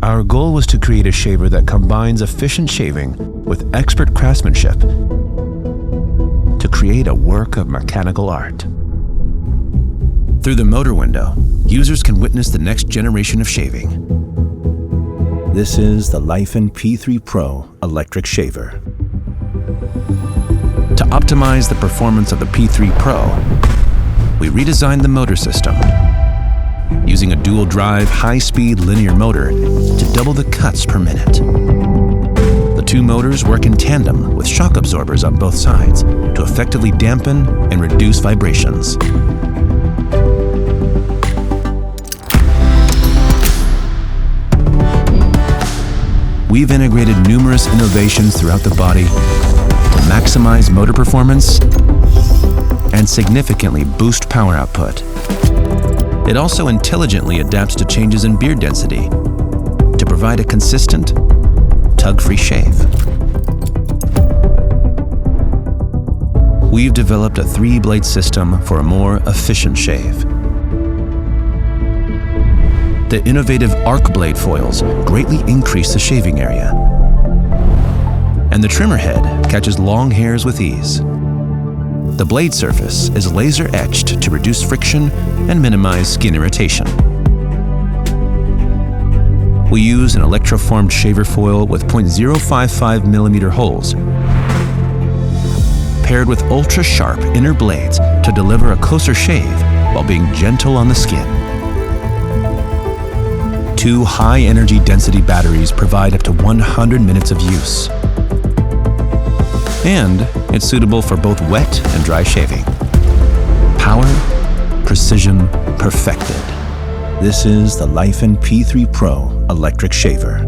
Our goal was to create a shaver that combines efficient shaving with expert craftsmanship to create a work of mechanical art. Through the motor window, users can witness the next generation of shaving. This is the Laifen P3 Pro electric shaver. To optimize the performance of the P3 Pro, we redesigned the motor system, using a dual-drive, high-speed linear motor to double the cuts per minute. The two motors work in tandem with shock absorbers on both sides to effectively dampen and reduce vibrations. We've integrated numerous innovations throughout the body to maximize motor performance and significantly boost power output. It also intelligently adapts to changes in beard density to provide a consistent, tug-free shave. We've developed a 3-blade system for a more efficient shave. The innovative arc blade foils greatly increase the shaving area, and the trimmer head catches long hairs with ease. The blade surface is laser etched to reduce friction and minimize skin irritation. We use an electroformed shaver foil with 0.055mm holes, paired with ultra-sharp inner blades to deliver a closer shave while being gentle on the skin. 2 high-energy density batteries provide up to 100 minutes of use. And it's suitable for both wet and dry shaving. Power, precision, perfected. This is the Laifen P3 Pro electric shaver.